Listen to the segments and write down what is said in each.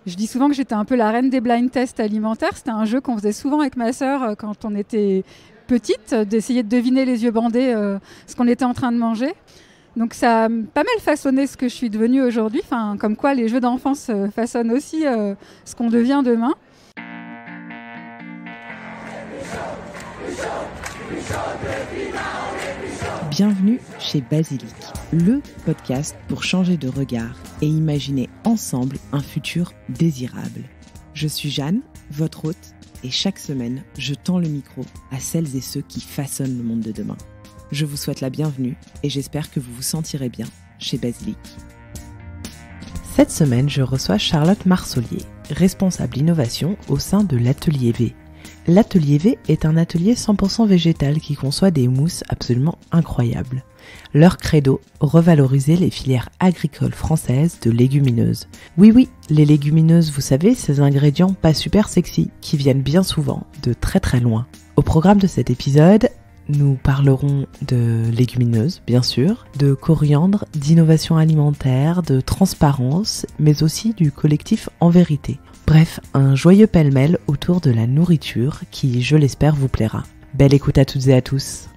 Je dis souvent que j'étais un peu la reine des blind tests alimentaires. C'était un jeu qu'on faisait souvent avec ma sœur quand on était petite, d'essayer de deviner les yeux bandés ce qu'on était en train de manger. Donc ça a pas mal façonné ce que je suis devenue aujourd'hui. Enfin, comme quoi les jeux d'enfance façonnent aussi ce qu'on devient demain. Bienvenue chez Basilic, le podcast pour changer de regard et imaginer ensemble un futur désirable. Je suis Jeanne, votre hôte, et chaque semaine, je tends le micro à celles et ceux qui façonnent le monde de demain. Je vous souhaite la bienvenue et j'espère que vous vous sentirez bien chez Basilic. Cette semaine, je reçois Charlotte Marsollier, responsable innovation au sein de l'Atelier V. L'Atelier V est un atelier 100% végétal qui conçoit des mousses absolument incroyables. Leur credo, revaloriser les filières agricoles françaises de légumineuses. Oui, les légumineuses, vous savez, ces ingrédients pas super sexy qui viennent bien souvent de très très loin. Au programme de cet épisode, nous parlerons de légumineuses, bien sûr, de coriandre, d'innovation alimentaire, de transparence, mais aussi du collectif En Vérité. Bref, un joyeux pêle-mêle autour de la nourriture qui, je l'espère, vous plaira. Belle écoute à toutes et à tous.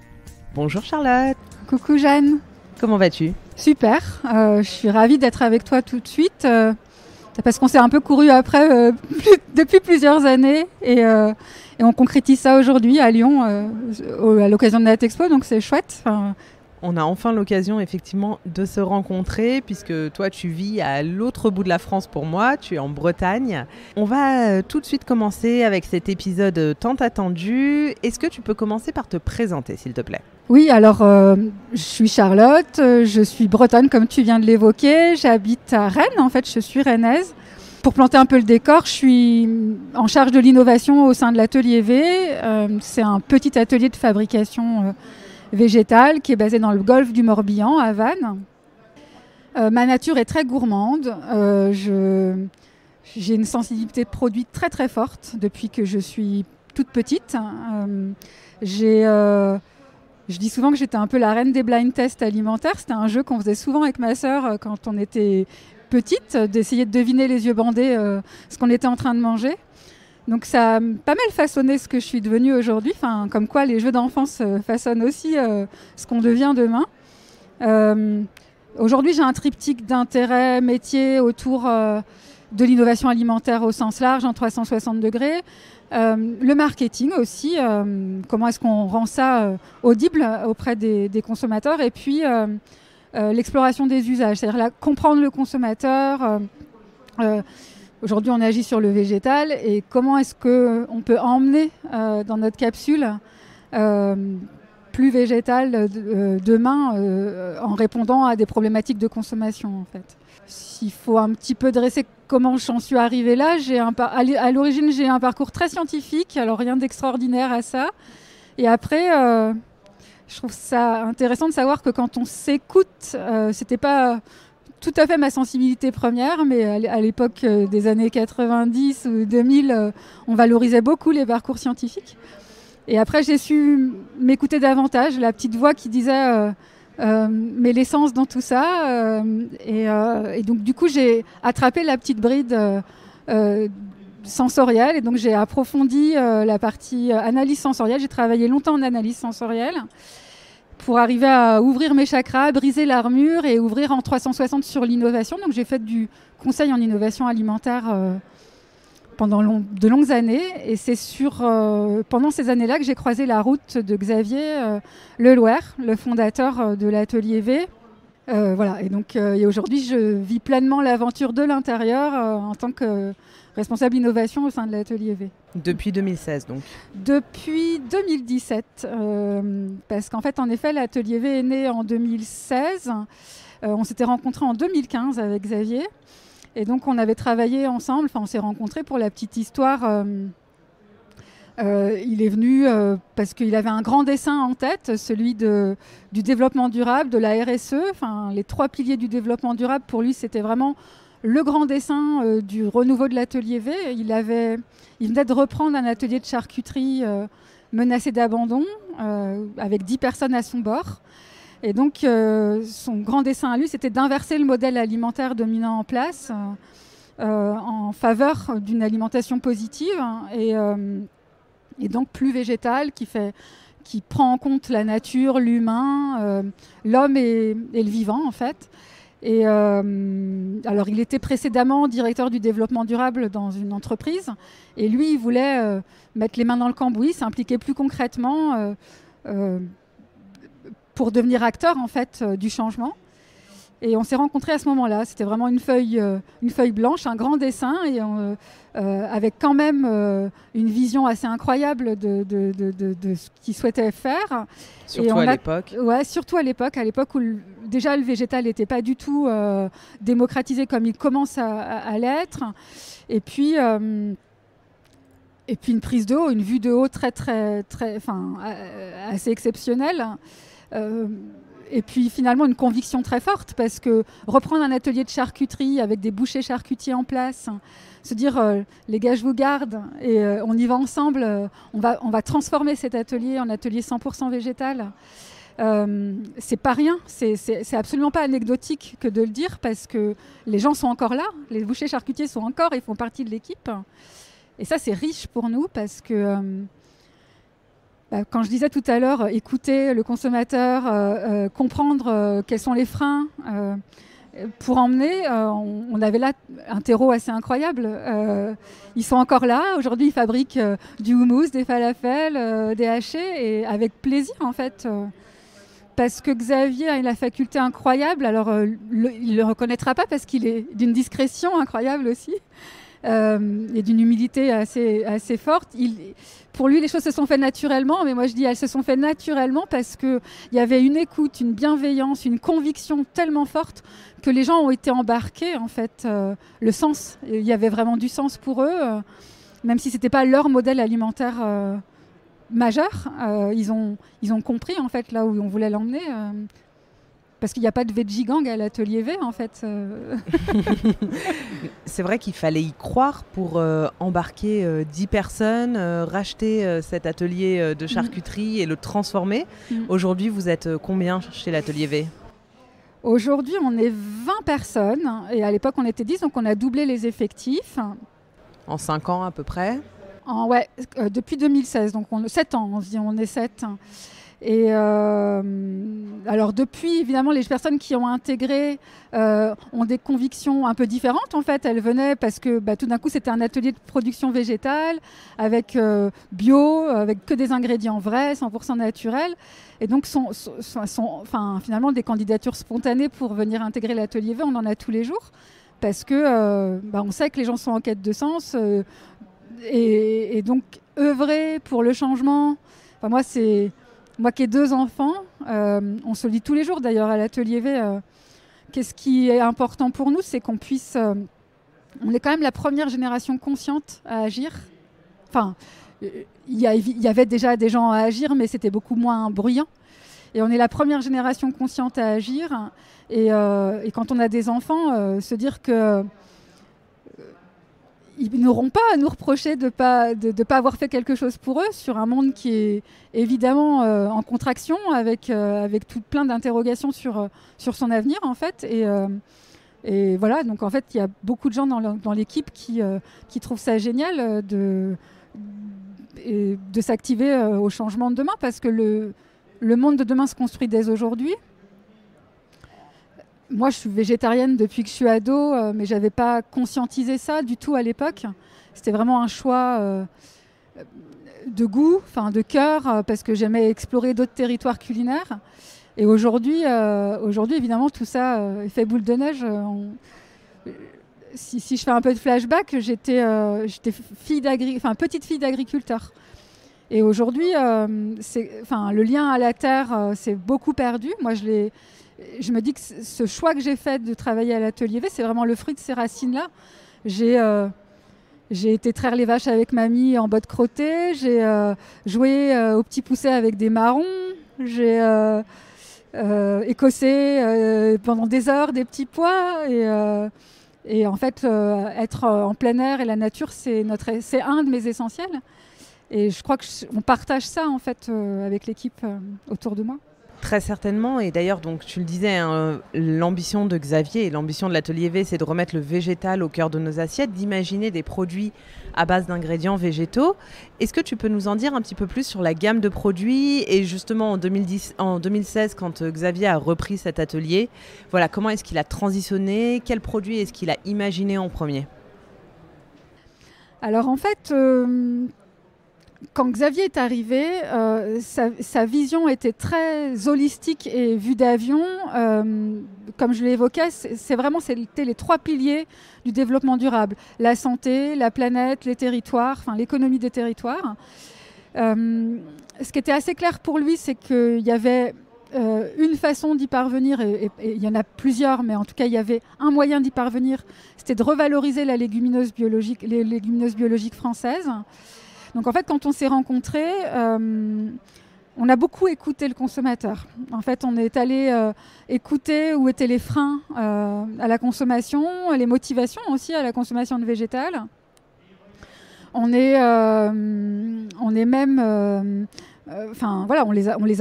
Bonjour Charlotte. Coucou Jeanne. Comment vas-tu ? Super, je suis ravie d'être avec toi tout de suite parce qu'on s'est un peu couru après depuis plusieurs années et on concrétise ça aujourd'hui à Lyon à l'occasion de Natexpo, donc c'est chouette. On a enfin l'occasion effectivement de se rencontrer puisque toi tu vis à l'autre bout de la France pour moi, tu es en Bretagne. On va tout de suite commencer avec cet épisode tant attendu. Est-ce que tu peux commencer par te présenter s'il te plaît ? Oui, alors je suis Charlotte, je suis bretonne comme tu viens de l'évoquer, j'habite à Rennes, en fait je suis rennaise. Pour planter un peu le décor, je suis en charge de l'innovation au sein de l'Atelier V. C'est un petit atelier de fabrication végétale qui est basé dans le golfe du Morbihan, à Vannes. Ma nature est très gourmande. J'ai une sensibilité de produit très très forte depuis que je suis toute petite. Je dis souvent que j'étais un peu la reine des blind tests alimentaires. C'était un jeu qu'on faisait souvent avec ma sœur quand on était petite, d'essayer de deviner les yeux bandés ce qu'on était en train de manger. Donc ça a pas mal façonné ce que je suis devenue aujourd'hui. Enfin, comme quoi les jeux d'enfance façonnent aussi ce qu'on devient demain. Aujourd'hui, j'ai un triptyque d'intérêts métiers autour de l'innovation alimentaire au sens large, en 360 degrés. Le marketing aussi, comment est-ce qu'on rend ça audible auprès des consommateurs, et puis l'exploration des usages, c'est-à-dire comprendre le consommateur. Aujourd'hui, on agit sur le végétal, et comment est-ce qu'on peut emmener dans notre capsule plus végétale demain en répondant à des problématiques de consommation en fait. S'il faut un petit peu dresser comment j'en suis arrivée là, à l'origine j'ai un parcours très scientifique, alors rien d'extraordinaire à ça. Et après, je trouve ça intéressant de savoir que quand on s'écoute, c'était pas tout à fait ma sensibilité première, mais à l'époque des années 90 ou 2000, on valorisait beaucoup les parcours scientifiques. Et après, j'ai su m'écouter davantage, la petite voix qui disait mais l'essence dans tout ça. Et donc, du coup, j'ai attrapé la petite bride sensorielle. Et donc, j'ai approfondi la partie analyse sensorielle. J'ai travaillé longtemps en analyse sensorielle pour arriver à ouvrir mes chakras, briser l'armure et ouvrir en 360 sur l'innovation. Donc, j'ai fait du conseil en innovation alimentaire pendant de longues années, et c'est pendant ces années-là que j'ai croisé la route de Xavier Lelouer, le fondateur de l'Atelier V. Voilà, et donc et aujourd'hui je vis pleinement l'aventure de l'intérieur en tant que responsable innovation au sein de l'Atelier V. Depuis 2016 donc ? Depuis 2017, parce qu'en fait en effet l'Atelier V est né en 2016, on s'était rencontrés en 2015 avec Xavier. Et donc, on avait travaillé ensemble, on s'est rencontrés pour la petite histoire. Il est venu parce qu'il avait un grand dessin en tête, celui du développement durable, de la RSE. Les 3 piliers du développement durable, pour lui, c'était vraiment le grand dessin du renouveau de l'Atelier V. Il venait de reprendre un atelier de charcuterie menacé d'abandon, avec 10 personnes à son bord. Et donc, son grand dessein à lui, c'était d'inverser le modèle alimentaire dominant en place en faveur d'une alimentation positive et donc plus végétale, qui prend en compte la nature, l'humain, l'homme et le vivant en fait. Et alors il était précédemment directeur du développement durable dans une entreprise et lui il voulait mettre les mains dans le cambouis, s'impliquer plus concrètement pour devenir acteur en fait du changement. Et on s'est rencontrés à ce moment-là. C'était vraiment une feuille blanche, un grand dessin, et avec quand même une vision assez incroyable de ce qu'il souhaitait faire. Surtout à l'époque. Ouais, surtout à l'époque où déjà le végétal n'était pas du tout démocratisé comme il commence à l'être. Et puis une prise de haut, une vue de haut assez exceptionnelle. Et puis finalement une conviction très forte, parce que reprendre un atelier de charcuterie avec des bouchers charcutiers en place, se dire les gars je vous garde et on y va ensemble, on va transformer cet atelier en atelier 100% végétal. C'est pas rien, c'est absolument pas anecdotique que de le dire, parce que les gens sont encore là, les bouchers charcutiers sont encore, ils font partie de l'équipe. Et ça c'est riche pour nous, parce que quand je disais tout à l'heure, écouter le consommateur, comprendre quels sont les freins pour emmener, on avait là un terreau assez incroyable. Ils sont encore là. Aujourd'hui, ils fabriquent du houmous, des falafels, des hachés, et avec plaisir en fait. Parce que Xavier a la faculté incroyable. Alors, il ne le reconnaîtra pas parce qu'il est d'une discrétion incroyable aussi. Et d'une humilité assez forte. Pour lui, les choses se sont faites naturellement, mais moi je dis elles se sont faites naturellement parce qu'il y avait une écoute, une bienveillance, une conviction tellement forte que les gens ont été embarqués en fait. Le sens, il y avait vraiment du sens pour eux, même si c'était pas leur modèle alimentaire majeur. Ils ont compris en fait là où on voulait l'emmener. Parce qu'il n'y a pas de veggie gang à l'atelier V, en fait. C'est vrai qu'il fallait y croire pour embarquer 10 personnes, racheter cet atelier de charcuterie et le transformer. Aujourd'hui, vous êtes combien chez l'atelier V ? Aujourd'hui, on est 20 personnes. Et à l'époque, on était 10, donc on a doublé les effectifs. En 5 ans à peu près ? Depuis 2016, donc 7 ans, on est 7. Et alors depuis, évidemment, les personnes qui ont intégré ont des convictions un peu différentes en fait. Elles venaient parce que tout d'un coup c'était un atelier de production végétale avec bio, avec que des ingrédients vrais, 100% naturels. Et donc finalement des candidatures spontanées pour venir intégrer l'atelier V, on en a tous les jours. Parce que on sait que les gens sont en quête de sens. Et donc œuvrer pour le changement, moi qui ai 2 enfants, on se le dit tous les jours d'ailleurs à l'atelier V, qu'est-ce qui est important pour nous, c'est qu'on puisse... on est quand même la première génération consciente à agir. Enfin, il y avait déjà des gens à agir, mais c'était beaucoup moins bruyant. Et on est la première génération consciente à agir. Et quand on a des enfants, se dire que... ils n'auront pas à nous reprocher de pas avoir fait quelque chose pour eux sur un monde qui est évidemment en contraction, avec plein d'interrogations sur son avenir en fait. Et voilà, donc en fait il y a beaucoup de gens dans l'équipe qui trouvent ça génial de s'activer au changement de demain, parce que le monde de demain se construit dès aujourd'hui. Moi, je suis végétarienne depuis que je suis ado, mais je n'avais pas conscientisé ça du tout à l'époque. C'était vraiment un choix de goût, de cœur, parce que j'aimais explorer d'autres territoires culinaires. Et aujourd'hui, évidemment, tout ça est fait boule de neige. Si je fais un peu de flashback, j'étais petite fille d'agriculteur. Et aujourd'hui, le lien à la terre s'est beaucoup perdu. Moi, je me dis que ce choix que j'ai fait de travailler à l'atelier V, c'est vraiment le fruit de ces racines-là. J'ai été traire les vaches avec mamie en botte crottée, j'ai joué au petit pousset avec des marrons, j'ai écossé pendant des heures des petits pois, et en fait être en plein air et la nature, c'est un de mes essentiels. Et je crois qu'on partage ça en fait avec l'équipe autour de moi. Très certainement, et d'ailleurs, donc, tu le disais, hein, l'ambition de Xavier et l'ambition de l'Atelier V, c'est de remettre le végétal au cœur de nos assiettes, d'imaginer des produits à base d'ingrédients végétaux. Est-ce que tu peux nous en dire un petit peu plus sur la gamme de produits et justement en 2016, quand Xavier a repris cet atelier, voilà, comment est-ce qu'il a transitionné, quels produits est-ce qu'il a imaginé en premier? Alors en fait, quand Xavier est arrivé, sa vision était très holistique et vue d'avion. Comme je l'évoquais, c'était les 3 piliers du développement durable. La santé, la planète, les territoires, enfin l'économie des territoires. Ce qui était assez clair pour lui, c'est qu'il y avait une façon d'y parvenir, et il y en a plusieurs, mais en tout cas il y avait un moyen d'y parvenir, c'était de revaloriser les légumineuses biologiques françaises. Donc en fait, quand on s'est rencontrés, on a beaucoup écouté le consommateur. En fait, on est allé écouter où étaient les freins à la consommation, les motivations aussi à la consommation de végétal. On les a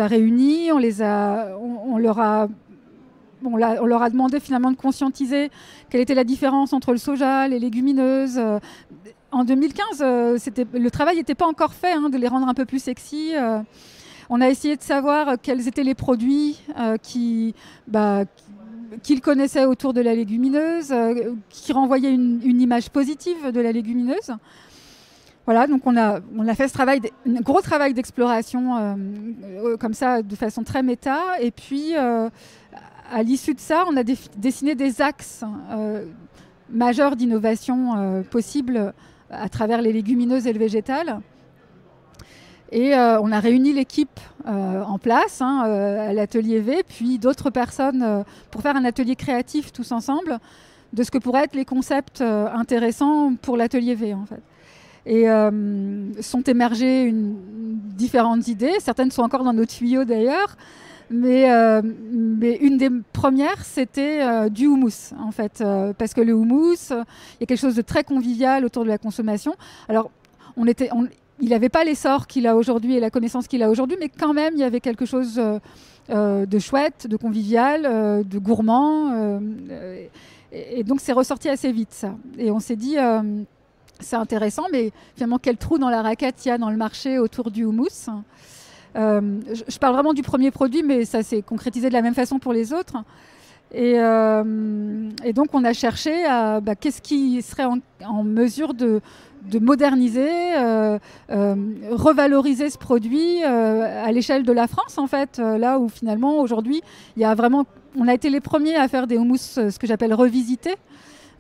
réunis, on leur a demandé finalement de conscientiser quelle était la différence entre le soja, les légumineuses. En 2015, le travail n'était pas encore fait, de les rendre un peu plus sexy. On a essayé de savoir quels étaient les produits qu'ils connaissaient autour de la légumineuse, qui renvoyaient une image positive de la légumineuse. Voilà, donc on a fait un gros travail d'exploration comme ça, de façon très méta. Et puis, à l'issue de ça, on a dessiné des axes majeurs d'innovation possibles à travers les légumineuses et le végétal. Et on a réuni l'équipe en place à l'atelier V, puis d'autres personnes pour faire un atelier créatif tous ensemble de ce que pourraient être les concepts intéressants pour l'atelier V en fait. Et sont émergées différentes idées, certaines sont encore dans nos tuyaux d'ailleurs, mais une des premières c'était du houmous en fait, parce que le houmous, il y a quelque chose de très convivial autour de la consommation. Alors il n'avait pas l'essor qu'il a aujourd'hui et la connaissance qu'il a aujourd'hui, mais quand même il y avait quelque chose de chouette, de convivial, de gourmand, et donc c'est ressorti assez vite ça. Et on s'est dit c'est intéressant, mais finalement, quel trou dans la raquette il y a dans le marché autour du houmous. Je parle vraiment du premier produit, mais ça s'est concrétisé de la même façon pour les autres. Et donc, on a cherché qu'est-ce qui serait en mesure de moderniser, revaloriser ce produit à l'échelle de la France, en fait, là où finalement, aujourd'hui, on a été les premiers à faire des houmous, ce que j'appelle revisités,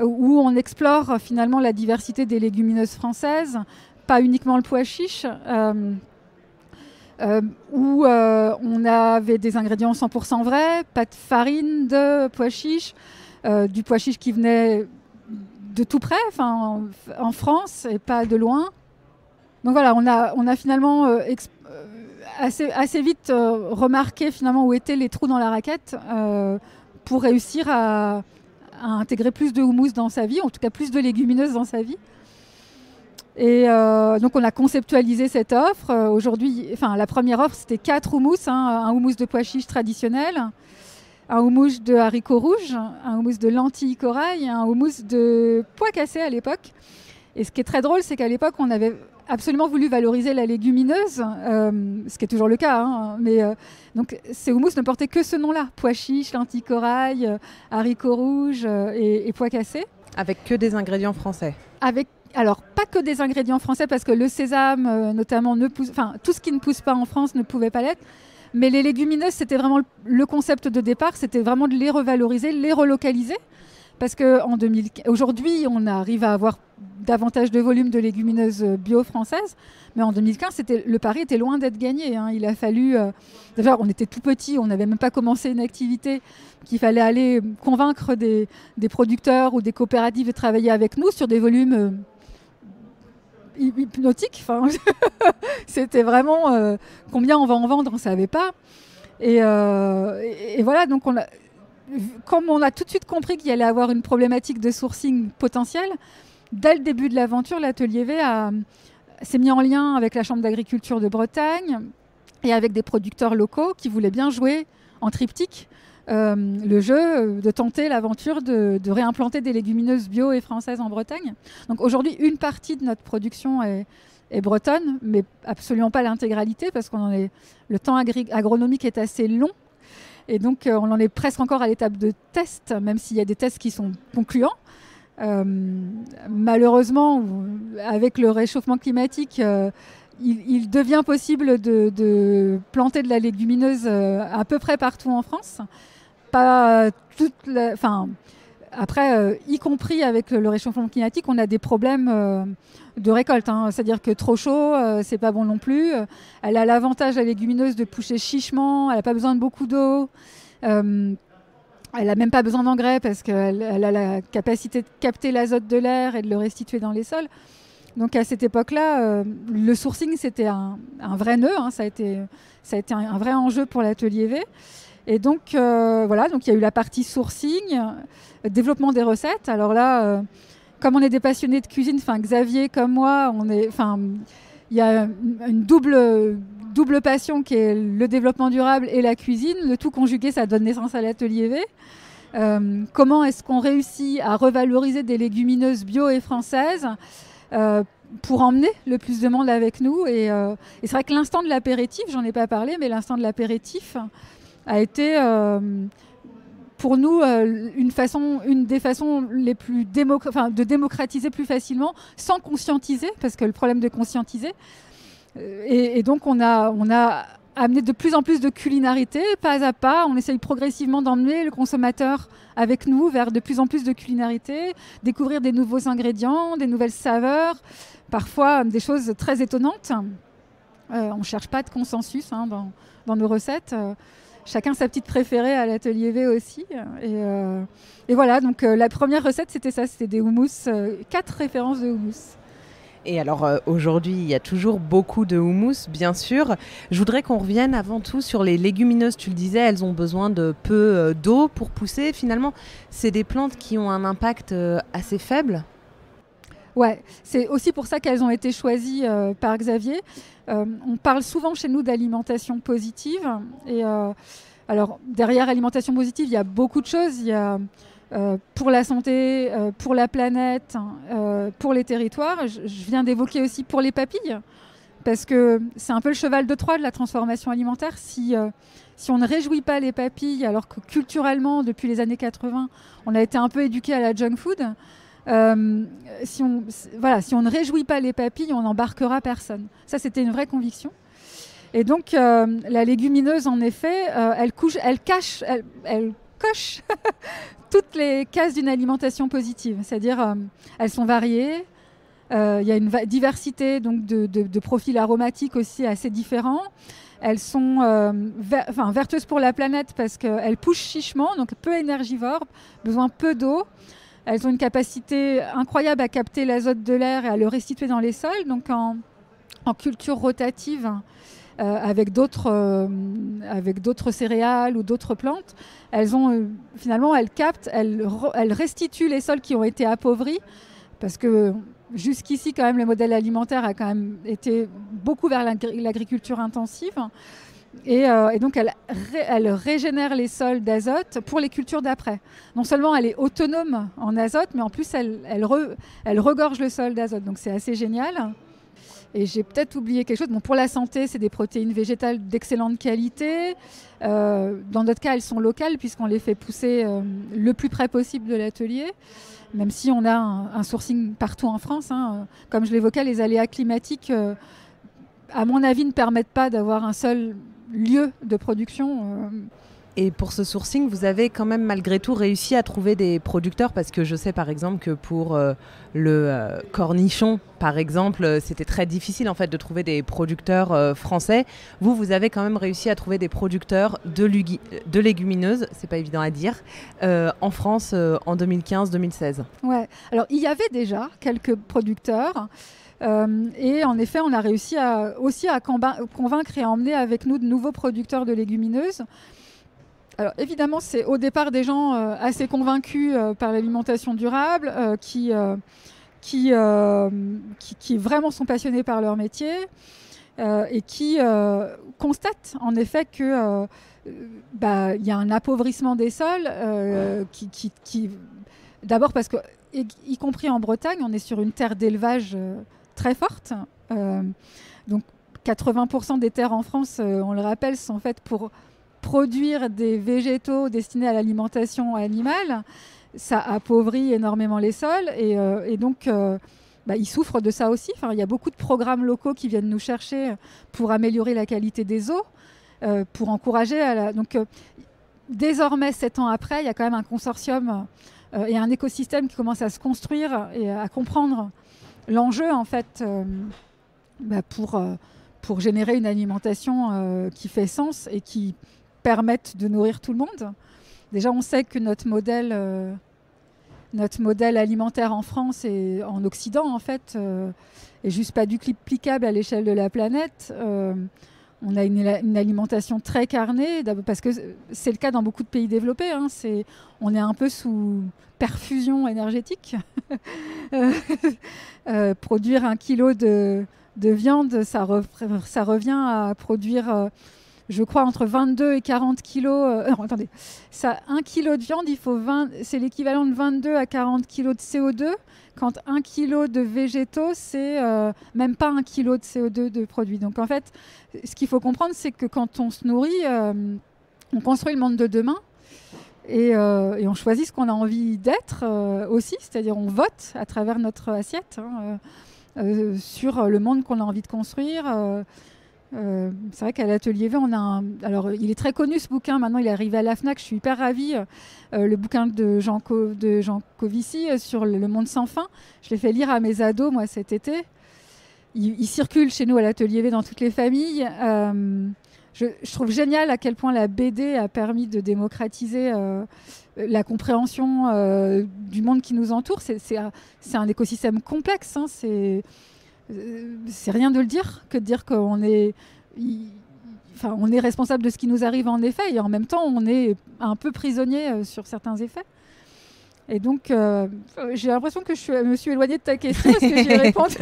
où on explore finalement la diversité des légumineuses françaises, pas uniquement le pois chiche, où on avait des ingrédients 100% vrais, pas de farine de pois chiche, du pois chiche qui venait de tout près, en France et pas de loin. Donc voilà, on a finalement assez vite remarqué finalement où étaient les trous dans la raquette pour réussir à intégrer plus de houmous dans sa vie, en tout cas plus de légumineuses dans sa vie. Et donc on a conceptualisé cette offre. Aujourd'hui, la première offre c'était 4 houmous, un houmous de pois chiche traditionnel, un houmous de haricots rouges, un houmous de lentilles corail et un houmous de pois cassés à l'époque. Et ce qui est très drôle, c'est qu'à l'époque on avait absolument voulu valoriser la légumineuse, ce qui est toujours le cas, mais donc ces houmous ne portaient que ce nom-là, pois chiche, lentilles corail, haricots rouges et pois cassés. Avec que des ingrédients français? Alors, pas que des ingrédients français, parce que le sésame, notamment, tout ce qui ne pousse pas en France ne pouvait pas l'être. Mais les légumineuses, c'était vraiment le concept de départ, c'était vraiment de les revaloriser, les relocaliser. Parce qu'aujourd'hui, on arrive à avoir davantage de volume de légumineuses bio françaises. Mais en 2015, le pari était loin d'être gagné. Il a fallu... D'ailleurs, on était tout petits, on n'avait même pas commencé une activité, qu'il fallait aller convaincre des producteurs ou des coopératives de travailler avec nous sur des volumes... hypnotique, c'était vraiment combien on va en vendre, on ne savait pas. Et voilà, donc comme on a tout de suite compris qu'il y allait avoir une problématique de sourcing potentielle, dès le début de l'aventure, l'Atelier V s'est mis en lien avec la Chambre d'agriculture de Bretagne, et avec des producteurs locaux qui voulaient bien jouer en triptyque le jeu de tenter l'aventure de réimplanter des légumineuses bio et françaises en Bretagne. Donc aujourd'hui, une partie de notre production est bretonne, mais absolument pas l'intégralité, parce le temps agronomique est assez long. Et donc, on en est presque encore à l'étape de test, même s'il y a des tests qui sont concluants. Malheureusement, avec le réchauffement climatique, il devient possible de planter de la légumineuse à peu près partout en France. Pas après, y compris avec le réchauffement climatique, on a des problèmes de récolte. C'est-à-dire que trop chaud, c'est pas bon non plus. Elle a l'avantage, la légumineuse, de pousser chichement. Elle n'a pas besoin de beaucoup d'eau. Elle n'a même pas besoin d'engrais parce qu'elle a la capacité de capter l'azote de l'air et de le restituer dans les sols. Donc à cette époque-là, le sourcing, c'était un vrai nœud. Ça a été un vrai enjeu pour l'atelier V. Et donc, voilà, donc il y a eu la partie sourcing, développement des recettes. Alors là, comme on est des passionnés de cuisine, Xavier comme moi, il y a une double passion qui est le développement durable et la cuisine. Le tout conjugué, ça donne naissance à l'atelier V. Comment est-ce qu'on réussit à revaloriser des légumineuses bio et françaises pour emmener le plus de monde avec nous. Et c'est vrai que l'instant de l'apéritif, j'en ai pas parlé, mais l'instant de l'apéritif a été pour nous une des façons les plus de démocratiser plus facilement, sans conscientiser, parce que le problème de conscientiser. Et donc on a amené de plus en plus de culinarité, pas à pas. On essaye progressivement d'emmener le consommateur avec nous vers de plus en plus de culinarité, découvrir des nouveaux ingrédients, des nouvelles saveurs, parfois des choses très étonnantes. On ne cherche pas de consensus dans nos recettes. Chacun sa petite préférée à l'atelier V aussi. Et voilà, donc la première recette, c'était ça, c'était des houmous, 4 références de houmous. Et alors aujourd'hui, il y a toujours beaucoup de houmous, bien sûr. Je voudrais qu'on revienne avant tout sur les légumineuses. Tu le disais, elles ont besoin de peu d'eau pour pousser. Finalement, c'est des plantes qui ont un impact assez faible. Ouais, c'est aussi pour ça qu'elles ont été choisies par Xavier. On parle souvent chez nous d'alimentation positive. Et alors, derrière alimentation positive, il y a beaucoup de choses. Il y a pour la santé, pour la planète, pour les territoires. Je viens d'évoquer aussi pour les papilles, parce que c'est un peu le cheval de Troie de la transformation alimentaire. Si on ne réjouit pas les papilles, alors que culturellement, depuis les années 80, on a été un peu éduqué à la junk food, si on ne réjouit pas les papilles, on n'embarquera personne. Ça, c'était une vraie conviction. Et donc, la légumineuse, en effet, elle coche toutes les cases d'une alimentation positive. C'est-à-dire, elles sont variées. Il y a une diversité donc, de profils aromatiques aussi assez différents. Elles sont vertueuses pour la planète parce qu'elles poussent chichement, donc peu énergivores, besoin peu d'eau. Elles ont une capacité incroyable à capter l'azote de l'air et à le restituer dans les sols. Donc en culture rotative, avec d'autres céréales ou d'autres plantes, finalement elles captent, elles restituent les sols qui ont été appauvris, parce que jusqu'ici quand même le modèle alimentaire a quand même été beaucoup vers l'agriculture intensive. Et donc, elle régénère les sols d'azote pour les cultures d'après. Non seulement elle est autonome en azote, mais en plus, elle regorge le sol d'azote. Donc, c'est assez génial. Et j'ai peut-être oublié quelque chose. Bon, pour la santé, c'est des protéines végétales d'excellente qualité. Dans notre cas, elles sont locales puisqu'on les fait pousser le plus près possible de l'atelier. Même si on a un sourcing partout en France. Comme je l'évoquais, les aléas climatiques, à mon avis, ne permettent pas d'avoir un seul lieu de production. Et pour ce sourcing, vous avez quand même malgré tout réussi à trouver des producteurs, parce que je sais par exemple que pour le cornichon, par exemple, c'était très difficile en fait de trouver des producteurs français. Vous avez quand même réussi à trouver des producteurs de légumineuses, c'est pas évident à dire, en France en 2015-2016. Ouais. Alors il y avait déjà quelques producteurs. Et en effet, on a réussi aussi à convaincre et à emmener avec nous de nouveaux producteurs de légumineuses. Alors évidemment, c'est au départ des gens assez convaincus par l'alimentation durable, qui vraiment sont passionnés par leur métier. et qui constate en effet que y a un appauvrissement des sols qui d'abord parce que, y compris en Bretagne, on est sur une terre d'élevage très forte. Donc 80% des terres en France, on le rappelle, sont faites pour produire des végétaux destinés à l'alimentation animale. Ça appauvrit énormément les sols et donc ils souffrent de ça aussi. Enfin, il y a beaucoup de programmes locaux qui viennent nous chercher pour améliorer la qualité des eaux, pour encourager donc désormais, 7 ans après, il y a quand même un consortium et un écosystème qui commence à se construire et à comprendre l'enjeu en fait pour générer une alimentation qui fait sens et qui permette de nourrir tout le monde. Déjà, on sait que notre modèle alimentaire en France et en Occident, en fait, est juste pas duplicable à l'échelle de la planète. On a une alimentation très carnée, parce que c'est le cas dans beaucoup de pays développés. On est un peu sous perfusion énergétique. Produire 1 kilo de viande, ça revient à produire... je crois entre 22 et 40 kilos. Attendez, 1 kilo de viande, c'est l'équivalent de 22 à 40 kilos de CO2. Quand 1 kilo de végétaux, c'est même pas 1 kilo de CO2 de produit. Donc en fait, ce qu'il faut comprendre, c'est que quand on se nourrit, on construit le monde de demain et on choisit ce qu'on a envie d'être aussi. C'est-à-dire on vote à travers notre assiette sur le monde qu'on a envie de construire. C'est vrai qu'à l'Atelier V, alors il est très connu ce bouquin, maintenant il est arrivé à la FNAC, je suis hyper ravie, le bouquin de Jean Covici sur le monde sans fin. Je l'ai fait lire à mes ados, moi, cet été. Il circule chez nous à l'Atelier V dans toutes les familles. Je trouve génial à quel point la BD a permis de démocratiser la compréhension du monde qui nous entoure. C'est un écosystème complexe, c'est rien de le dire que de dire qu'on est, on est responsable de ce qui nous arrive en effet et en même temps on est un peu prisonnier sur certains effets. Et donc j'ai l'impression que me suis éloignée de ta question. Est-ce que j'y ai répondu?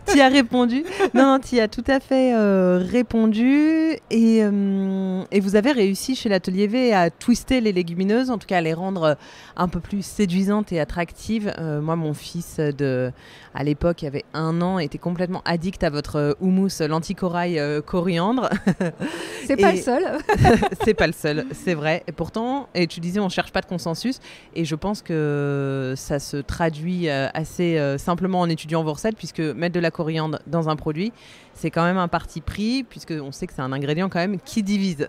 Tu y as répondu. Non, tu y as tout à fait répondu. Et vous avez réussi chez l'Atelier V à twister les légumineuses, en tout cas à les rendre un peu plus séduisantes et attractives. Moi, mon fils, à l'époque, il avait 1 an, était complètement addict à votre houmous lentilles-corail coriandre. C'est pas le seul. C'est pas le seul, c'est vrai. Et pourtant, et tu disais, on cherche pas de consensus. Et je pense que ça se traduit assez simplement en étudiant vos recettes, puisque mettre de la coriandre dans un produit, c'est quand même un parti pris, puisqu'on sait que c'est un ingrédient quand même qui divise.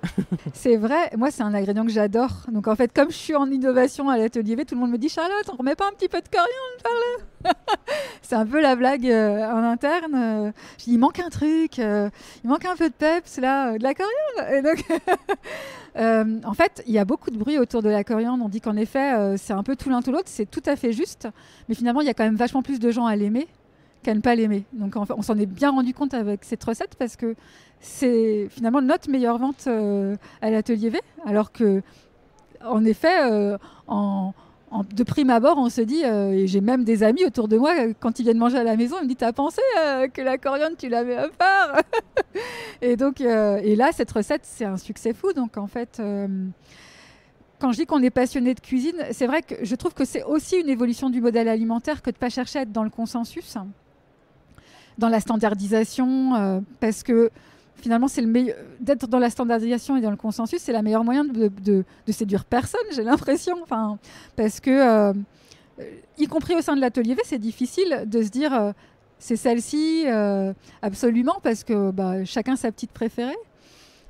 C'est vrai, moi c'est un ingrédient que j'adore. Donc en fait, comme je suis en innovation à l'Atelier V, tout le monde me dit « Charlotte, on remet pas un petit peu de coriandre par là ?» C'est un peu la blague en interne. Je dis « Il manque un truc, il manque un peu de peps là, de la coriandre !» Et donc, en fait, il y a beaucoup de bruit autour de la coriandre. On dit qu'en effet, c'est un peu tout l'un tout l'autre. C'est tout à fait juste. Mais finalement, il y a quand même vachement plus de gens à l'aimer qu'à ne pas l'aimer. Donc on s'en est bien rendu compte avec cette recette parce que c'est finalement notre meilleure vente à l'Atelier V. Alors que, en effet, de prime abord, on se dit, et j'ai même des amis autour de moi, quand ils viennent manger à la maison, ils me disent « T'as pensé que la coriandre, tu la mets à part ?» Et donc, et là, cette recette, c'est un succès fou. Donc en fait... quand je dis qu'on est passionné de cuisine, c'est vrai que je trouve que c'est aussi une évolution du modèle alimentaire que de ne pas chercher à être dans le consensus, dans la standardisation, parce que finalement, d'être dans la standardisation et dans le consensus, c'est le meilleur moyen de séduire personne, j'ai l'impression. Parce que, y compris au sein de l'Atelier V, c'est difficile de se dire c'est celle-ci absolument, parce que chacun sa petite préférée.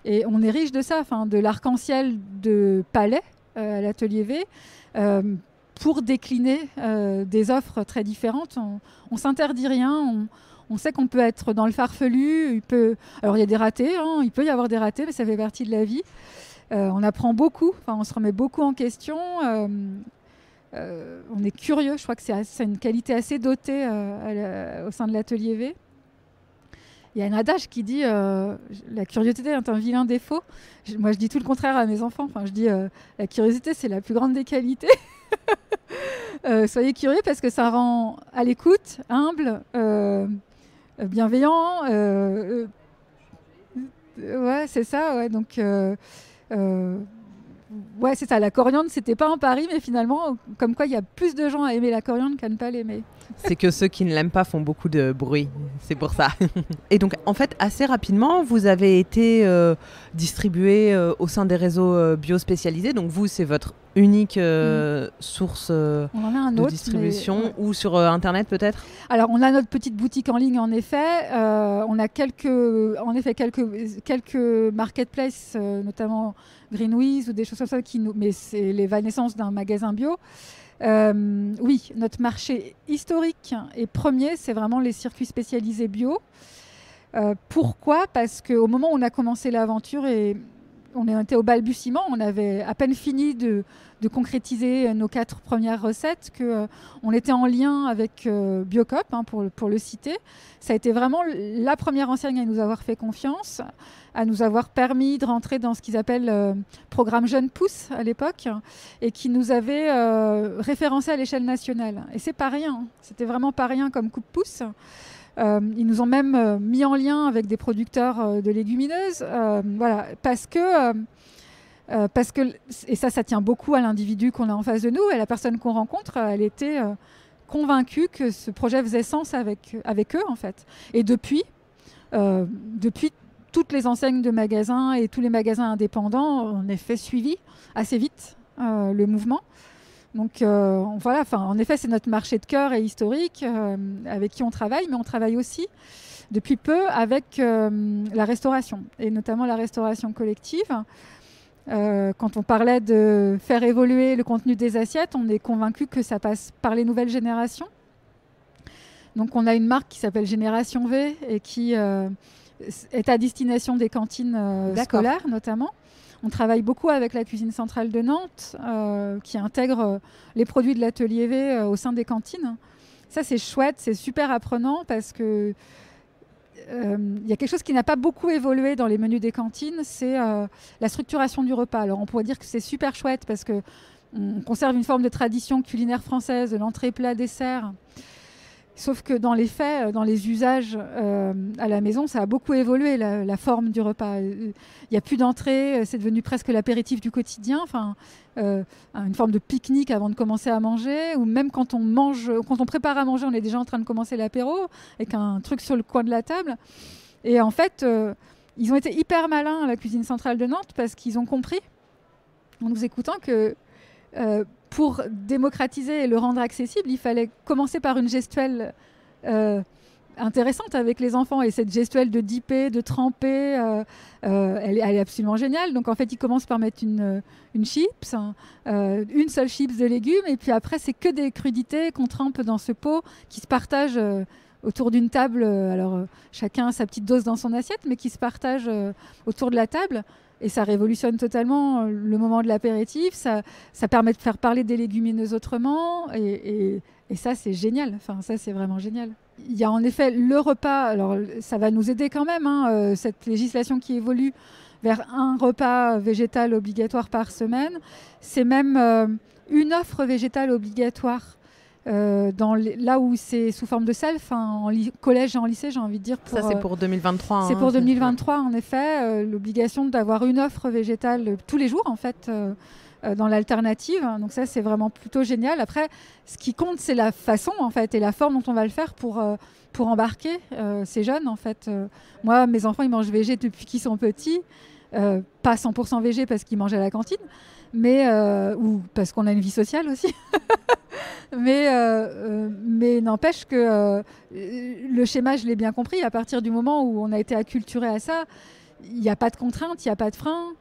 Et on est riche de ça, de l'arc-en-ciel de palais à l'Atelier V, pour décliner des offres très différentes. On ne s'interdit rien, on sait qu'on peut être dans le farfelu. Alors il y a des ratés, il peut y avoir des ratés, mais ça fait partie de la vie. On apprend beaucoup, on se remet beaucoup en question. On est curieux, je crois que c'est une qualité assez dotée au sein de l'Atelier V. Il y a un adage qui dit la curiosité est un vilain défaut. Moi, je dis tout le contraire à mes enfants. Je dis la curiosité, c'est la plus grande des qualités. Soyez curieux parce que ça rend à l'écoute, humble, bienveillant, Ouais, c'est ça. Ouais. Donc, ouais, c'est ça. La coriandre, c'était pas un pari, mais finalement, comme quoi il y a plus de gens à aimer la coriandre qu'à ne pas l'aimer. C'est que ceux qui ne l'aiment pas font beaucoup de bruit, c'est pour ça. Et donc, en fait, assez rapidement, vous avez été distribué au sein des réseaux bio spécialisés. Donc, vous, c'est votre unique source On en a un de autre, distribution, mais, ouais. ou sur Internet peut-être? Alors, on a notre petite boutique en ligne, en effet. On a quelques marketplaces, notamment Greenwiz ou des choses comme ça, mais c'est l'évanescence d'un magasin bio. Oui, notre marché historique et premier, c'est vraiment les circuits spécialisés bio. Pourquoi ? Parce qu'au moment où on a commencé l'aventure et on était au balbutiement, on avait à peine fini de concrétiser nos 4 premières recettes, qu'on était en lien avec Biocoop, pour le citer. Ça a été vraiment la première enseigne à nous avoir fait confiance, à nous avoir permis de rentrer dans ce qu'ils appellent programme Jeune Pousse à l'époque, et qui nous avait référencé à l'échelle nationale. Et c'est pas rien, c'était vraiment pas rien comme coup de pouce. Ils nous ont même mis en lien avec des producteurs de légumineuses, voilà, parce que, et ça tient beaucoup à l'individu qu'on a en face de nous, et la personne qu'on rencontre, elle était convaincue que ce projet faisait sens avec eux, en fait. Et depuis, toutes les enseignes de magasins et tous les magasins indépendants, on a fait suivi assez vite le mouvement. Donc voilà, en effet, c'est notre marché de cœur et historique avec qui on travaille, mais on travaille aussi depuis peu avec la restauration, et notamment la restauration collective. Quand on parlait de faire évoluer le contenu des assiettes, on est convaincu que ça passe par les nouvelles générations. Donc on a une marque qui s'appelle Génération V et qui est à destination des cantines scolaires notamment. On travaille beaucoup avec la cuisine centrale de Nantes, qui intègre les produits de l'atelier V au sein des cantines. Ça, c'est chouette, c'est super apprenant parce que y a quelque chose qui n'a pas beaucoup évolué dans les menus des cantines, c'est la structuration du repas. Alors, on pourrait dire que c'est super chouette parce qu'on conserve une forme de tradition culinaire française, de l'entrée, plat, dessert. Sauf que dans les faits, dans les usages à la maison, ça a beaucoup évolué, la forme du repas. Il n'y a plus d'entrée, c'est devenu presque l'apéritif du quotidien, une forme de pique-nique avant de commencer à manger, ou même quand on prépare à manger, on est déjà en train de commencer l'apéro, avec un truc sur le coin de la table. Et en fait, ils ont été hyper malins à la cuisine centrale de Nantes, parce qu'ils ont compris, en nous écoutant, que pour démocratiser et le rendre accessible, il fallait commencer par une gestuelle intéressante avec les enfants. Et cette gestuelle de dipper, de tremper, elle est absolument géniale. Donc en fait, ils commencent par mettre une chips, une seule chips de légumes, et puis après, c'est que des crudités qu'on trempe dans ce pot qui se partagent autour d'une table. Alors chacun a sa petite dose dans son assiette, mais qui se partagent autour de la table. Et ça révolutionne totalement le moment de l'apéritif. Ça permet de faire parler des légumineuses autrement. Et ça, c'est génial. Enfin, ça, c'est vraiment génial. Il y a en effet le repas. Alors, ça va nous aider quand même, cette législation qui évolue vers un repas végétal obligatoire par semaine. C'est même une offre végétale obligatoire. Là où c'est sous forme de self, en collège et en lycée, j'ai envie de dire. Ça, c'est pour 2023. C'est pour 2023, en effet, l'obligation d'avoir une offre végétale tous les jours, en fait, dans l'alternative. Donc ça, c'est vraiment plutôt génial. Après, ce qui compte, c'est la façon, en fait, et la forme dont on va le faire pour embarquer ces jeunes, en fait. Moi, mes enfants, ils mangent végé depuis qu'ils sont petits. Pas 100% végé parce qu'ils mangent à la cantine, mais ou parce qu'on a une vie sociale aussi. mais n'empêche que le schéma, je l'ai bien compris. À partir du moment où on a été acculturé à ça, il n'y a pas de contrainte, il n'y a pas de frein.